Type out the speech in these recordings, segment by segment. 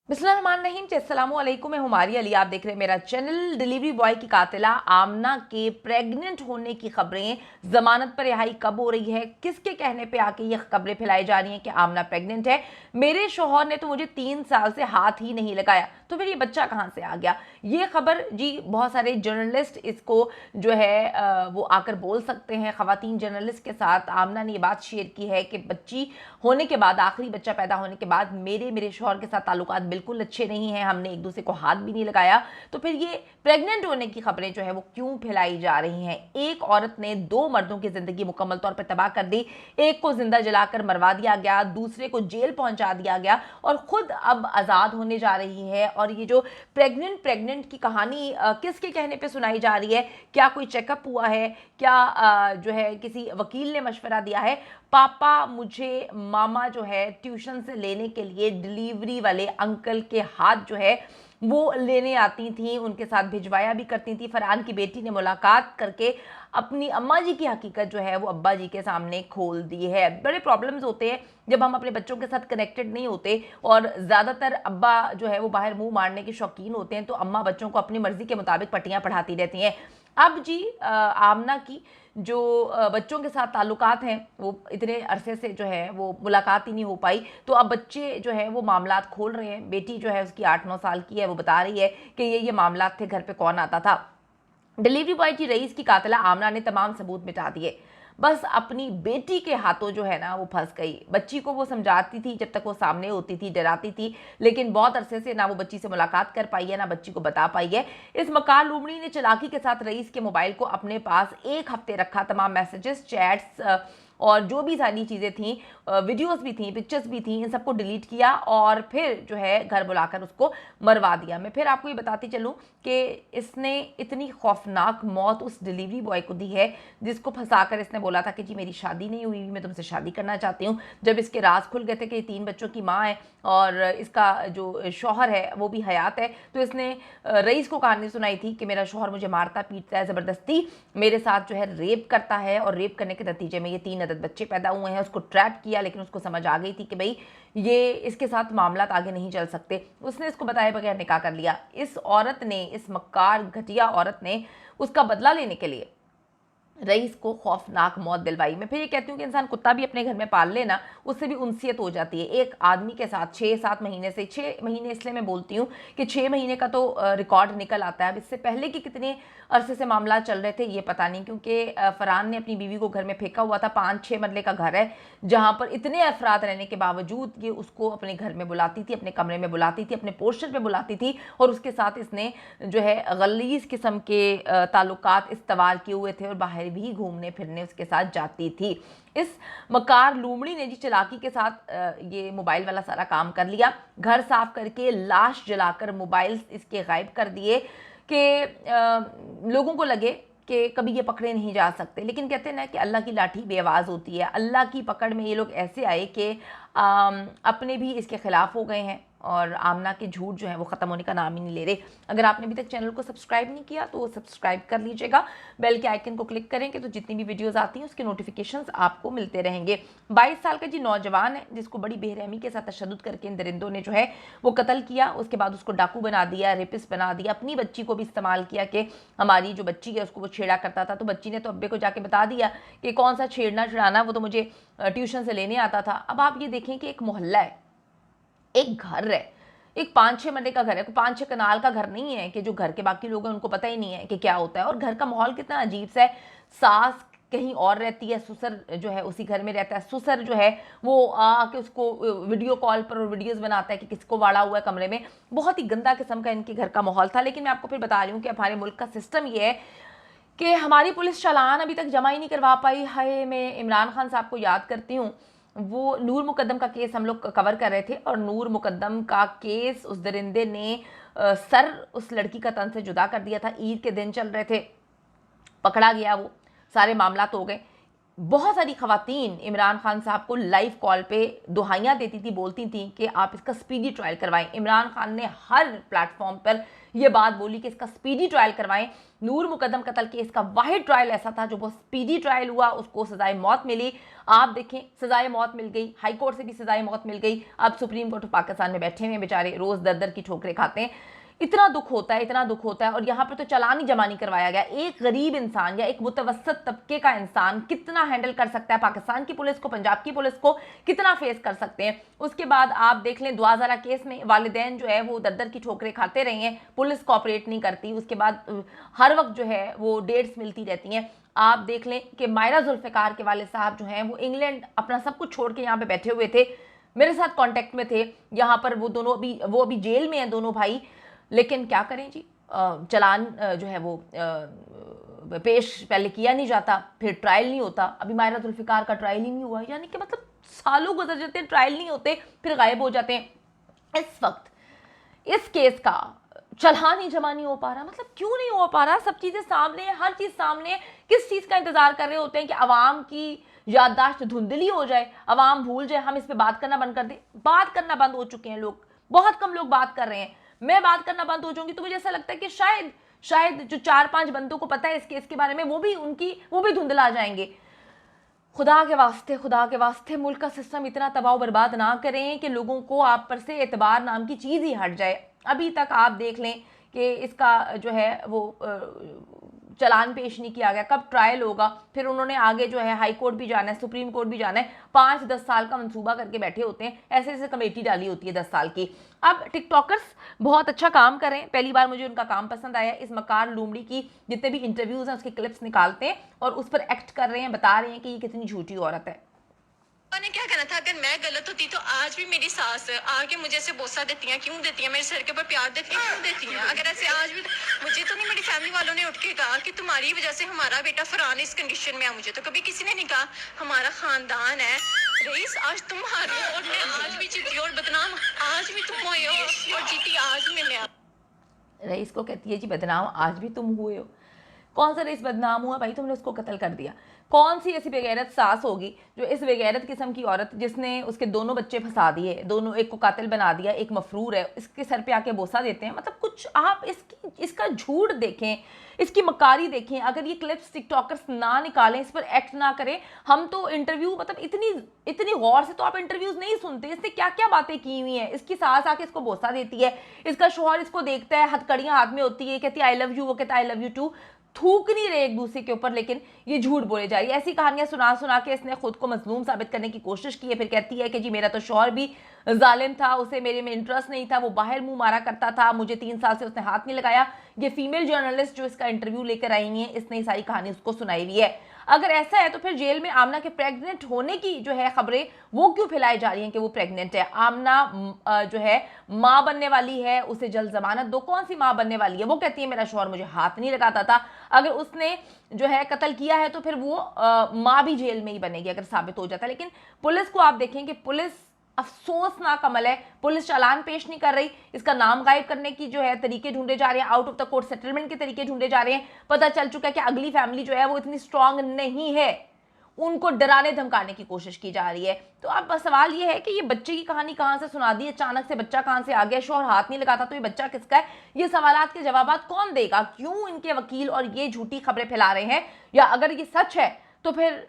बिस्मिल्लाहिर्रहमानिर्रहीम। अस्सलामुअलैकुम। मैं हुमारी अली, आप देख रहे हैं मेरा चैनल। डिलीवरी बॉय की कातिला आमना के प्रेग्नेंट होने की खबरें, जमानत पर रिहाई कब हो रही है, किसके कहने पे आके ये खबरें फैलाई जा रही हैं कि आमना प्रेग्नेंट है। मेरे शौहर ने तो मुझे 3 साल से हाथ ही नहीं लगाया, तो फिर ये बच्चा कहाँ से आ गया। ये खबर जी बहुत सारे जर्नलिस्ट इसको जो है वो आकर बोल सकते हैं। खवातीन जर्नलिस्ट के साथ आमना ने ये बात शेयर की है कि बच्ची होने के बाद, आखिरी बच्चा पैदा होने के बाद मेरे शौहर के साथ ताल्लुकात बिल्कुल अच्छे नहीं हैं, हमने एक दूसरे को हाथ भी नहीं लगाया। तो फिर ये प्रेग्नेंट होने की खबरें जो है वो क्यों फैलाई जा रही हैं। एक औरत ने 2 मर्दों की जिंदगी मुकम्मल तौर पर तबाह कर दी। एक को जिंदा जलाकर मरवा दिया गया, दूसरे को जेल पहुंचा दिया गया और खुद अब आज़ाद होने जा रही है। और ये जो प्रेग्नेंट की कहानी किसके कहने पे सुनाई जा रही है, क्या कोई चेकअप हुआ है, क्या जो है किसी वकील ने मशवरा दिया है। पापा मुझे मामा जो है ट्यूशन से लेने के लिए डिलीवरी वाले अंकल के हाथ जो है वो लेने आती थी, उनके साथ भिजवाया भी करती थी। फरहान की बेटी ने मुलाकात करके अपनी अम्मा जी की हकीकत जो है वो अब्बा जी के सामने खोल दी है। बड़े प्रॉब्लम्स होते हैं जब हम अपने बच्चों के साथ कनेक्टेड नहीं होते और ज़्यादातर अब्बा जो है वो बाहर मुंह मारने के शौकीन होते हैं, तो अम्मा बच्चों को अपनी मर्जी के मुताबिक पट्टियाँ पढ़ाती रहती हैं। अब जी आमना की जो बच्चों के साथ ताल्लुकात हैं वो इतने अरसे से जो है वो मुलाकात ही नहीं हो पाई, तो अब बच्चे जो है वो मामलात खोल रहे हैं। बेटी जो है उसकी 8-9 साल की है, वो बता रही है कि ये मामलात थे, घर पे कौन आता था। डिलीवरी बॉय की रईस की कातिला आमना ने तमाम सबूत मिटा दिए। बस अपनी बेटी के हाथों जो है ना वो फंस गई। बच्ची को वो समझाती थी जब तक वो सामने होती थी, डराती थी, लेकिन बहुत अरसे से ना वो बच्ची से मुलाकात कर पाई है, ना बच्ची को बता पाई है। इस मकान लूमड़ी ने चालाकी के साथ रईस के मोबाइल को अपने पास 1 हफ्ते रखा। तमाम मैसेजेस, चैट्स और जो भी सारी चीज़ें थी, वीडियोस भी थी, पिक्चर्स भी थी, इन सबको डिलीट किया और फिर जो है घर बुलाकर उसको मरवा दिया। मैं फिर आपको ये बताती चलूँ कि इसने इतनी खौफनाक मौत उस डिलीवरी बॉय को दी है जिसको फंसाकर इसने बोला था कि जी मेरी शादी नहीं हुई, मैं तुमसे शादी करना चाहती हूँ। जब इसके राज खुल गए थे कि 3 बच्चों की माँ है और इसका जो शौहर है वो भी हयात है, तो इसने रईस को कहानी सुनाई थी कि मेरा शौहर मुझे मारता पीटता है, ज़बरदस्ती मेरे साथ जो है रेप करता है और रेप करने के नतीजे में ये 3 अदद बच्चे पैदा हुए हैं। उसको ट्रैप किया, लेकिन उसको समझ आ गई थी कि भाई ये इसके साथ मामलात आगे नहीं चल सकते। उसने इसको बताए बगैर निकाह कर लिया। इस औरत ने, इस मक्कार घटिया औरत ने उसका बदला लेने के लिए रईस को खौफनाक मौत दिलवाई। मैं फिर ये कहती हूँ कि इंसान कुत्ता भी अपने घर में पाल लेना, उससे भी उनसियत हो जाती है। एक आदमी के साथ 6-7 महीने से, 6 महीने इसलिए मैं बोलती हूँ कि 6 महीने का तो रिकॉर्ड निकल आता है। अब इससे पहले कि कितने अरसे से मामला चल रहे थे ये पता नहीं, क्योंकि फरहान ने अपनी बीवी को घर में फेंका हुआ था। 5-6 मरले का घर है जहाँ पर इतने अफराद रहने के बावजूद ये उसको अपने घर में बुलाती थी, अपने कमरे में बुलाती थी, अपने पोर्शन में बुलाती थी और उसके साथ इसने जो है गलीज किस्म के ताल्लुकात इस्तवार किए हुए थे और बाहर भी घूमने फिरने उसके साथ जाती थी। इस मकार लूमड़ी ने जी चालाकी के साथ ये मोबाइल वाला सारा काम कर लिया। घर साफ करके, लाश जलाकर मोबाइल इसके गायब कर दिए कि लोगों को लगे कि कभी ये पकड़े नहीं जा सकते। लेकिन कहते हैं ना कि अल्लाह की लाठी बेआवाज़ होती है। अल्लाह की पकड़ में ये लोग ऐसे आए कि अपने भी इसके खिलाफ हो गए हैं और आमना के झूठ जो है वो ख़त्म होने का नाम ही नहीं ले रहे। अगर आपने अभी तक चैनल को सब्सक्राइब नहीं किया तो सब्सक्राइब कर लीजिएगा, बेल के आइकन को क्लिक करेंगे तो जितनी भी वीडियोस आती हैं उसके नोटिफिकेशंस आपको मिलते रहेंगे। 22 साल का जी नौजवान है जिसको बड़ी बेरहमी के साथ तशद्दुद करके इन दरिंदों ने जो है वो कत्ल किया। उसके बाद उसको डाकू बना दिया, रेपिस्ट बना दिया। अपनी बच्ची को भी इस्तेमाल किया कि हमारी जो बच्ची है उसको वो छेड़ा करता था, तो बच्ची ने तो अब्बे को जाके बता दिया कि कौन सा छेड़ना छुड़ाना, वो तो मुझे ट्यूशन से लेने आता था। अब आप ये देखें कि एक मोहल्ला है, एक घर है, एक 5-6 मरले का घर है, 5-6 कनाल का घर नहीं है कि जो घर के बाकी लोग हैं उनको पता ही नहीं है कि क्या होता है। और घर का माहौल कितना अजीब सा है। सास कहीं और रहती है, ससुर जो है उसी घर में रहता है। ससुर जो है वो आके उसको वीडियो कॉल पर और वीडियोस बनाता है कि किसको वाड़ा हुआ है कमरे में। बहुत ही गंदा किस्म का इनके घर का माहौल था। लेकिन मैं आपको फिर बता रही हूँ कि हमारे मुल्क का सिस्टम ये है कि हमारी पुलिस चालान अभी तक जमा ही नहीं करवा पाई। हाय, मैं इमरान खान साहब को याद करती हूँ, वो नूर मुकद्दम का केस हम लोग कवर कर रहे थे और नूर मुकद्दम का केस उस दरिंदे ने सर उस लड़की का तन से जुदा कर दिया था। ईद के दिन चल रहे थे, पकड़ा गया, वो सारे मामला हो गए। बहुत सारी खवातीन इमरान खान साहब को लाइव कॉल पे दुहाइयाँ देती थी, बोलती थी कि आप इसका स्पीडी ट्रायल करवाएं। इमरान खान ने हर प्लेटफॉर्म पर यह बात बोली कि इसका स्पीडी ट्रायल करवाएं। नूर मुकद्दम कत्ल केस का वाहिद ट्रायल ऐसा था जो बहुत स्पीडी ट्रायल हुआ, उसको सजाए मौत मिली। आप देखें, सजाए मौत मिल गई, हाई कोर्ट से भी सजाए मौत मिल गई। अब सुप्रीम कोर्ट ऑफ पाकिस्तान में बैठे हुए बेचारे, रोज दर दर की ठोकरें खाते हैं। इतना दुख होता है, इतना दुख होता है। और यहाँ पर तो चालान ही जमा नहीं करवाया गया। एक गरीब इंसान या एक मुतवसत तबके का इंसान कितना हैंडल कर सकता है, पाकिस्तान की पुलिस को, पंजाब की पुलिस को कितना फेस कर सकते हैं। उसके बाद आप देख लें, दुआज़रा केस में वालिदैन जो है वो दर दर की ठोकरें खाते रहे हैं, पुलिस कोऑपरेट नहीं करती। उसके बाद हर वक्त जो है वो डेट्स मिलती रहती हैं। आप देख लें कि मायरा जुल्फ़िकार के वाले साहब जो हैं वो इंग्लैंड अपना सब कुछ छोड़ के यहाँ पे बैठे हुए थे, मेरे साथ कांटेक्ट में थे। यहाँ पर वो दोनों अभी जेल में हैं दोनों भाई। लेकिन क्या करें जी, चालान जो है वो पेश पहले किया नहीं जाता, फिर ट्रायल नहीं होता। अभी मायरा जुल्फ़िकार का ट्रायल ही नहीं हुआ, यानी कि मतलब सालों गुजर जाते हैं, ट्रायल नहीं होते, फिर गायब हो जाते हैं। इस वक्त इस केस का चालान ही जमा नहीं हो पा रहा। मतलब क्यों नहीं हो पा रहा? सब चीज़ें सामने है, हर चीज़ सामने है। किस चीज़ का इंतजार कर रहे होते हैं कि अवाम की याददाश्त धुंधली हो जाए, अवाम भूल जाए, हम इस पर बात करना बंद कर दें। बात करना बंद हो चुके हैं लोग, बहुत कम लोग बात कर रहे हैं। मैं बात करना बंद हो जाऊंगी तो मुझे ऐसा लगता है कि शायद जो 4-5 बंदों को पता है इस केस के बारे में, वो भी धुंधला जाएंगे। खुदा के वास्ते मुल्क का सिस्टम इतना तबाह बर्बाद ना करें कि लोगों को आप पर से एतबार नाम की चीज़ ही हट जाए। अभी तक आप देख लें कि इसका जो है वो चालान पेश नहीं किया गया। कब ट्रायल होगा? फिर उन्होंने आगे जो है हाई कोर्ट भी जाना है, सुप्रीम कोर्ट भी जाना है। 5-10 साल का मंसूबा करके बैठे होते हैं, ऐसे ऐसे कमेटी डाली होती है 10 साल की। अब टिकटॉकर्स बहुत अच्छा काम कर रहे हैं, पहली बार मुझे उनका काम पसंद आया। इस मकार लूमड़ी की जितने भी इंटरव्यूज़ हैं उसके क्लिप्स निकालते हैं और उस पर एक्ट कर रहे हैं, बता रहे हैं कि ये कितनी झूठी औरत है। ने क्या कहना था, अगर मैं गलत होती तो आज भी मेरी सास आके मुझे ऐसे बोसा देती हैं, क्यों देती हैं? मेरे सर के ऊपर प्यार देती हैं, क्यों देती हैं? अगर ऐसे आज भी मुझे तो नहीं, मेरी फैमिली वालों ने उठ के कहा कि तुम्हारी वजह से हमारा बेटा फरहान इस कंडीशन में है। मुझे तो कभी किसी ने नहीं कहा। हमारा खानदान है रईस, आज तुम हारे और मैं आज भी जीती और बदनाम आज भी तुम हुए हो और जीती आज भी मैं। रईस को कहती है जी बदनाम आज भी तुम हुए हो। कौन सा रईस बदनाम हुआ भाई? तुमने उसको कत्ल कर दिया। कौन सी ऐसी बेगैरत सास होगी जो इस बेगैरत किस्म की औरत, जिसने उसके दोनों बच्चे फंसा दिए, दोनों, एक को कातिल बना दिया, एक मफरूर है, इसके सर पे आके बोसा देते हैं। मतलब कुछ आप इसका झूठ देखें, इसकी मकारी देखें। अगर ये क्लिप्स टिकटॉकर्स ना निकालें, इस पर एक्ट ना करें, हम तो इंटरव्यू, मतलब इतनी गौर से तो आप इंटरव्यूज नहीं सुनते। इसने क्या क्या बातें की हुई हैं। इसकी सास आके इसको बोसा देती है, इसका शौहर इसको देखता है, हथकड़ियाँ हाथ में होती है, कहती है आई लव यू, वो कहता है आई लव यू टू। थूक नहीं रहे एक दूसरे के ऊपर, लेकिन ये झूठ बोले जा रही है। ऐसी कहानियां सुना सुना के इसने खुद को मजलूम साबित करने की कोशिश की है। फिर कहती है कि जी मेरा तो शौहर भी जालिम था, उसे मेरे में इंटरेस्ट नहीं था, वो बाहर मुंह मारा करता था, मुझे 3 साल से उसने हाथ नहीं लगाया। ये फीमेल जर्नलिस्ट जो इसका इंटरव्यू लेकर आई हुई है, इसने सारी कहानी उसको सुनाई हुई है। अगर ऐसा है तो फिर जेल में आमना के प्रेग्नेंट होने की जो है खबरें वो क्यों फैलाई जा रही हैं कि वो प्रेग्नेंट है? आमना जो है माँ बनने वाली है, उसे जल्द जमानत दो। कौन सी माँ बनने वाली है? वो कहती है मेरा शौहर मुझे हाथ नहीं लगाता था। अगर उसने जो है कत्ल किया है तो फिर वो माँ भी जेल में ही बनेगी अगर साबित हो जाता है। लेकिन पुलिस को आप देखें कि पुलिस अफसोसनाक अमल है, पुलिस चालान पेश नहीं कर रही। इसका नाम गायब करने की जो है तरीके ढूंढे जा रहे हैं, out of the court settlement के तरीके ढूंढे जा रहे हैं। पता चल चुका है कि अगली फैमिली जो है वो इतनी स्ट्रांग नहीं है, उनको डराने धमकाने की कोशिश की जा रही है। तो अब सवाल ये है कि ये बच्चे की कहानी कहाँ से सुना दी, अचानक से बच्चा कहाँ से आ गया? शौहर हाथ नहीं लगाता तो ये बच्चा किसका है? ये सवालात के जवाबात कौन देगा? क्यों इनके वकील और ये झूठी खबरें फैला रहे हैं? या अगर ये सच है तो फिर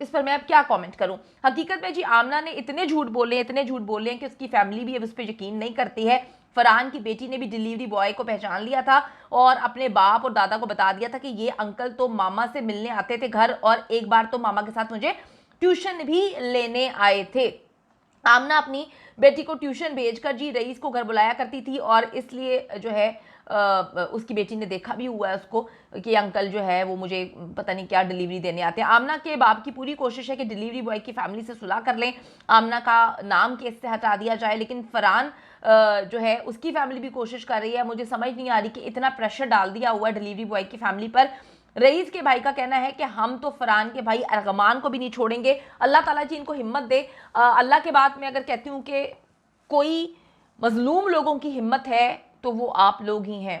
इस पर मैं अब क्या कमेंट करूं? हकीकत में जी आमना ने इतने झूठ बोले हैं कि उसकी फैमिली भी अब उस पर यकीन नहीं करती है। फरहान की बेटी ने भी डिलीवरी बॉय को पहचान लिया था और अपने बाप और दादा को बता दिया था कि ये अंकल तो मामा से मिलने आते थे घर, और एक बार तो मामा के साथ मुझे ट्यूशन भी लेने आए थे। आमना अपनी बेटी को ट्यूशन भेजकर जी रईस को घर बुलाया करती थी, और इसलिए जो है उसकी बेटी ने देखा भी हुआ है उसको कि अंकल जो है वो मुझे पता नहीं क्या डिलीवरी देने आते हैं। आमना के बाप की पूरी कोशिश है कि डिलीवरी बॉय की फैमिली से सुलह कर लें, आमना का नाम केस से हटा दिया जाए। लेकिन फरहान जो है उसकी फैमिली भी कोशिश कर रही है। मुझे समझ नहीं आ रही कि इतना प्रेशर डाल दिया हुआ है डिलीवरी बॉय की फैमिली पर। रईस के भाई का कहना है कि हम तो फरहान के भाई अरगमान को भी नहीं छोड़ेंगे। अल्लाह ताला जी इनको हिम्मत दे। अल्लाह के बाद मैं अगर कहती हूँ कि कोई मजलूम लोगों की हिम्मत है तो वो आप लोग ही हैं,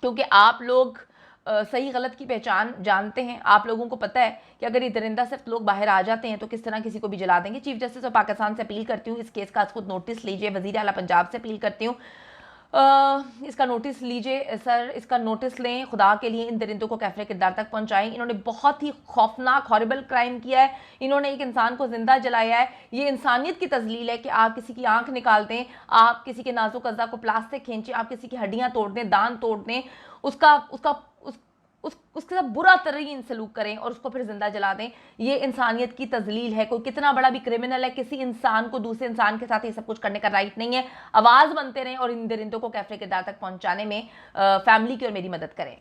क्योंकि आप लोग सही गलत की पहचान जानते हैं। आप लोगों को पता है कि अगर ये दरिंदा सिर्फ लोग बाहर आ जाते हैं तो किस तरह किसी को भी जला देंगे। चीफ जस्टिस ऑफ पाकिस्तान से अपील करती हूँ, इस केस का खुद नोटिस लीजिए। वज़ीर आला पंजाब से अपील करती हूँ, इसका नोटिस लीजिए सर, इसका नोटिस लें। खुदा के लिए इन दरिंदों को कैफरे किरदार तक पहुंचाएं। इन्होंने बहुत ही खौफनाक हॉरिबल क्राइम किया है। इन्होंने एक इंसान को जिंदा जलाया है। ये इंसानियत की तजलील है कि आप किसी की आंख निकाल दें, आप किसी के नाजुक अज़ा को प्लास्टिक खींचें, आप किसी की हड्डियां तोड़ दें, दांत तोड़ दें, उसका उसका उसके साथ बुरा तरीन सलूक करें और उसको फिर जिंदा जला दें। ये इंसानियत की तजलील है। कोई कितना बड़ा भी क्रिमिनल है, किसी इंसान को दूसरे इंसान के साथ ये सब कुछ करने का राइट नहीं है। आवाज़ बनते रहें और इन दरिंदों को कैफरे किरदार तक पहुंचाने में फैमिली की और मेरी मदद करें।